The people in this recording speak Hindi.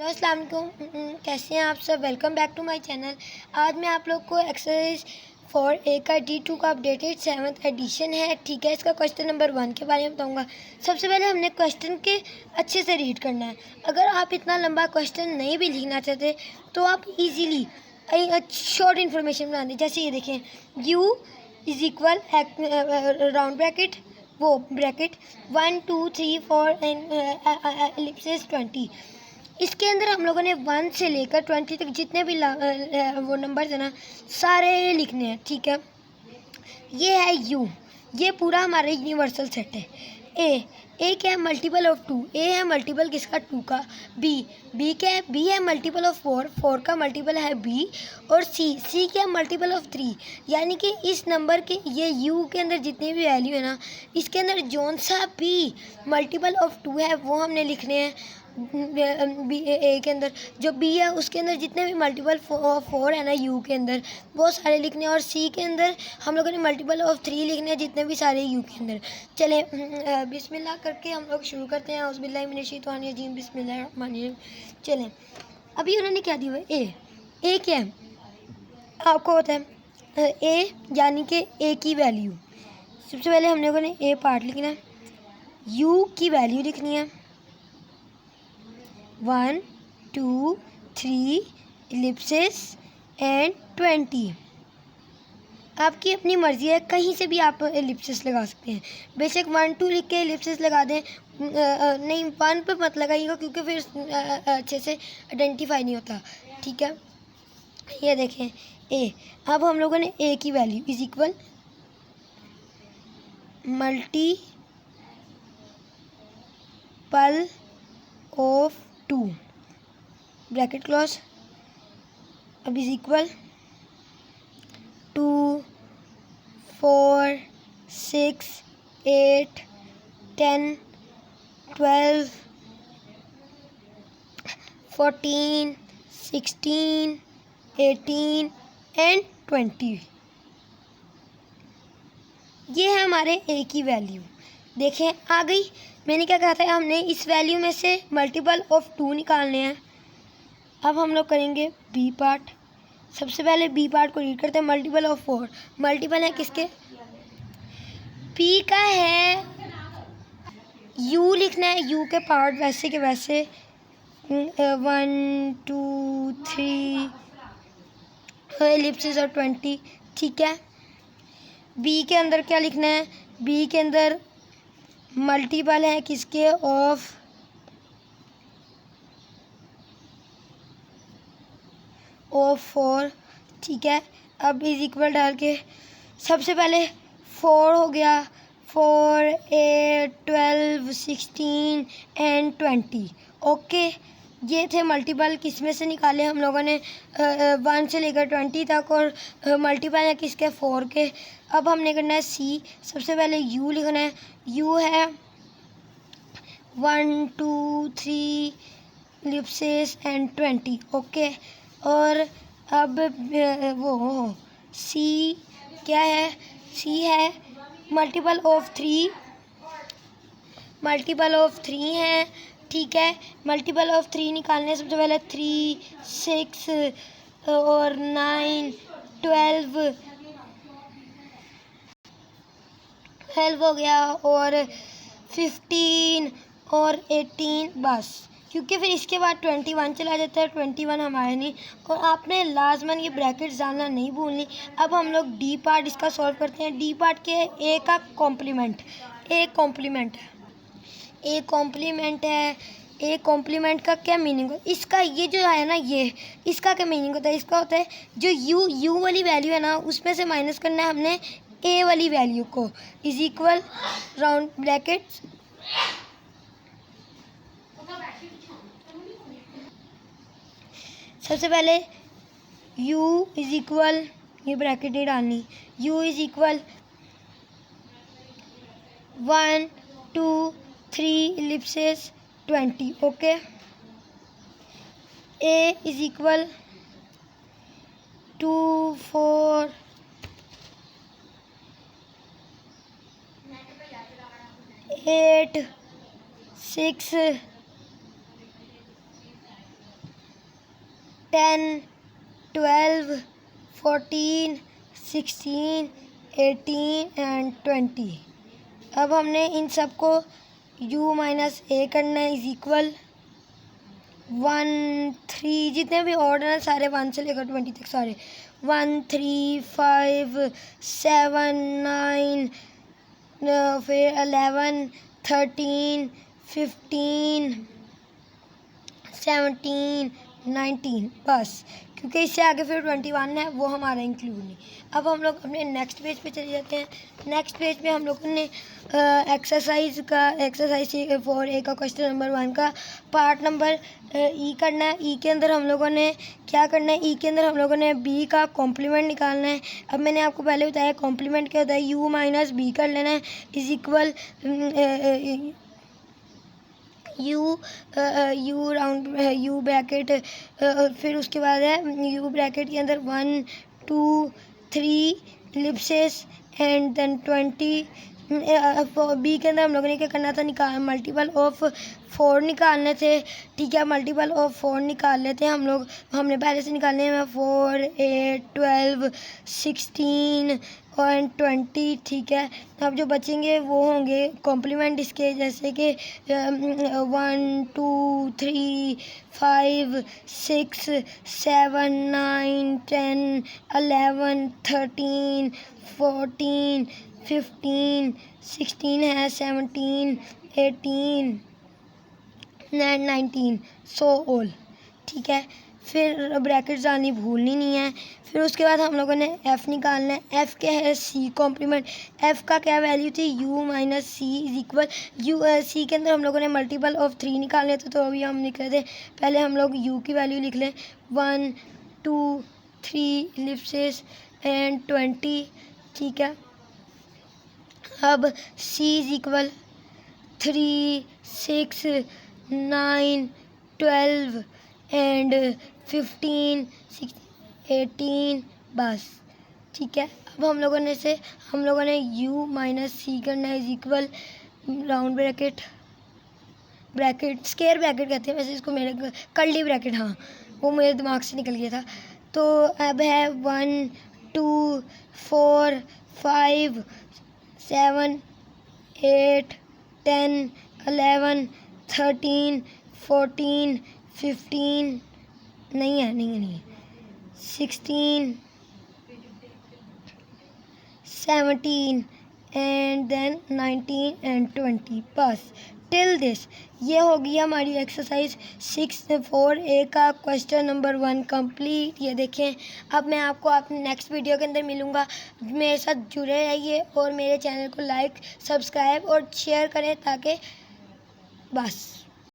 हेलो अस्सलाम वालेकुम। कैसे हैं आप सब। Welcome back to my channel. आज मैं आप लोग को एक्सरसाइज 4A का D2 का अपडेटेड 7th एडिशन है, ठीक है। इसका क्वेश्चन नंबर 1 के बारे में बताऊंगा। सबसे पहले हमने क्वेश्चन के अच्छे से रीड करना है। अगर आप इतना लंबा क्वेश्चन नहीं भी लिखना चाहते तो आप इजीली शॉर्ट इन्फॉर्मेशन बना दें। जैसे ये देखें, U is equal round bracket, वो ब्रैकेट 1 2 3 4 एंड एलिप्सिस 20। इसके अंदर हम लोगों ने 1 से लेकर 20 तक जितने भी वो नंबर्स हैं ना, सारे लिखने हैं, ठीक है। ये है U, ये पूरा हमारा यूनिवर्सल सेट है। ए क्या है, मल्टीपल ऑफ 2, ए है मल्टीपल किसका, 2 का। बी क्या है, बी है मल्टीपल ऑफ 4, 4 का मल्टीपल है बी। और सी क्या है, मल्टीपल ऑफ 3। यानी कि इस नंबर के, ये यू के अंदर जितनी भी वैल्यू है ना, इसके अंदर जौन सा भी मल्टीपल ऑफ 2 है वो हमने लिखने हैं। बी ए के अंदर जो बी है उसके अंदर जितने भी मल्टीपल 4 है ना यू के अंदर, वो सारे लिखने हैं। और सी के अंदर हम लोगों ने मल्टीपल ऑफ 3 लिखने हैं, जितने भी सारे यू के अंदर। चले बिस्मिल्लाह करके हम लोग शुरू करते हैं। औज़ुबिल्लाहि मिनश्शैतानिर्रजीम, बिस्मिल्लाहिर्रहमानिर्रहीम। चलें, अभी उन्होंने क्या दिया हुआ है, ए क्या है आपको होता है ए, यानी कि ए की वैल्यू। सबसे पहले हम लोगों ने ए पार्ट लिखना है, यू की वैल्यू लिखनी है 1 2 3 इलिप्सिस एंड 20। आपकी अपनी मर्ज़ी है, कहीं से भी आप एलिप्सिस लगा सकते हैं। बेशक 1 2 लिख के एलिप्सिस लगा दें, नहीं 1 पे मत लगाइएगा क्योंकि फिर अच्छे से आइडेंटिफाई नहीं होता, ठीक है। ये देखें ए, अब हम लोगों ने ए की value is equal multiple of 2 bracket close, अब इज इक्वल 2 4 6 8 10 12 14 16 18 एंड 20। ये है हमारे ए की वैल्यू। देखें आ गई। मैंने क्या कहा था, हमने इस वैल्यू में से मल्टीपल ऑफ 2 निकालने हैं। अब हम लोग करेंगे बी पार्ट। सबसे पहले बी पार्ट को रीड करते हैं, मल्टीपल ऑफ 4। मल्टीपल है किसके, पी का है, यू लिखना है, यू के पार्ट वैसे के वैसे 1 2 3 एलिप्सिस और 20, ठीक है। बी के अंदर क्या लिखना है, बी के अंदर मल्टीपल है किसके, ऑफ 4, ठीक है। अब इज इक्वल डाल के सबसे पहले 4 हो गया, 4 8 12 16 एंड 20, ओके। ये थे मल्टीपल, किस में से निकाले हम लोगों ने 1 से लेकर 20 तक, और मल्टीपल है किसके, 4 के। अब हमने करना है सी। सबसे पहले यू लिखना है, यू है 1 2 3 इलिप्सिस एंड 20, ओके। और अब वो सी क्या है, सी है मल्टीपल ऑफ 3, मल्टीपल ऑफ 3 है, ठीक है। मल्टीपल ऑफ 3 निकालने, सबसे पहले 3 6 और 9 12 हो गया, और 15 और 18, बस। क्योंकि फिर इसके बाद 21 चला जाता है, 21 हमारे नहीं। और आपने लाजमन ये ब्रैकेट्स डालना नहीं भूलनी। अब हम लोग डी पार्ट इसका सॉल्व करते हैं। डी पार्ट के ए का कॉम्प्लीमेंट, ए कॉम्प्लीमेंट है, ए कॉम्प्लीमेंट है। ए कॉम्प्लीमेंट का क्या मीनिंग है इसका, ये जो है ना, ये इसका क्या मीनिंग होता है, इसका होता है जो यू वाली वैल्यू है ना, उसमें से माइनस करना है हमने ए वाली वैल्यू को, इज इक्वल राउंड ब्रैकेट सबसे पहले u इज इक्वल, ये ब्रैकेट नहीं डालनी, u is equal 1 2 3 ellipsis 20, okay. a is equal 2 4 8 6 10, 12, 14, 16, 18 and 20। अब हमने इन सब को u माइनस ए करना है इज इक्वल 1, 3, जितने भी ऑर्डर हैं सारे 1 से लेकर 20 तक सारे 1, 3, 5, 7, 9, फिर 11, 13, 15, 17, 19 बस, क्योंकि इससे आगे फिर 21 है वो हमारा इंक्लूड नहीं। अब हम लोग अपने नेक्स्ट पेज पे चले जाते हैं। नेक्स्ट पेज पे हम लोगों ने एक्सरसाइज 4A का क्वेश्चन नंबर 1 का पार्ट नंबर ई करना है। ई के अंदर हम लोगों ने क्या करना है, ई के अंदर हम लोगों ने बी का कॉम्प्लीमेंट निकालना है। अब मैंने आपको पहले बताया कॉम्प्लीमेंट क्या होता है, यू माइनस बी कर लेना है is equal you round you bracket, फिर उसके बाद है यू ब्रैकेट के अंदर 1, 2, 3 इलिप्सेस एंड देन 20। बी के अंदर हम लोगों ने क्या करना था, मल्टीपल ऑफ 4 निकालने थे। ठीक है, मल्टीपल ऑफ 4 निकाल लेते हैं हम लोग। हमने पहले से निकालने हैं 4, 8, 12, 16 और 20। ठीक है, अब जो बचेंगे वो होंगे कॉम्प्लीमेंट इसके, जैसे कि 1, 2, 3, 5, 6, 7, 9, 10, 11, 13, 14, 15, 16 है, 17, 18 एंड 19 सो ऑल। ठीक है, फिर ब्रैकेट्स डालनी भूलनी नहीं है। फिर उसके बाद हम लोगों ने एफ़ निकालना है। एफ़ क्या है, सी कॉम्प्लीमेंट। एफ़ का क्या वैल्यू थी, U minus C is equal U. C के अंदर हम लोगों ने मल्टीपल ऑफ 3 निकालने थे, तो अभी हम लिख रहे थे, पहले हम लोग यू की वैल्यू लिख लें 1, 2, 3 इलिप्सेस एंड 20। ठीक है, अब c इज इक्वल 3, 6, 9, 12 एंड 15, 18 बस। ठीक है, अब हम लोगों ने u माइनस सी करना है is equal round bracket square bracket कहते हैं वैसे इसको, मेरे कर्ली ब्रैकेट, हाँ वो मेरे दिमाग से निकल गया था। तो अब है 1, 2, 4, 5, 7, 8, 10, 11, 13, 14, 15 नहीं है 16, 17 एंड देन 19 एंड 20 बस टिल दिस। ये हो गई हमारी एक्सरसाइज 4A का क्वेश्चन नंबर 1 कंप्लीट। ये देखें, अब मैं आपको अपने नेक्स्ट वीडियो के अंदर मिलूँगा। मेरे साथ जुड़े रहिए और मेरे चैनल को लाइक, सब्सक्राइब और शेयर करें ताकि बस।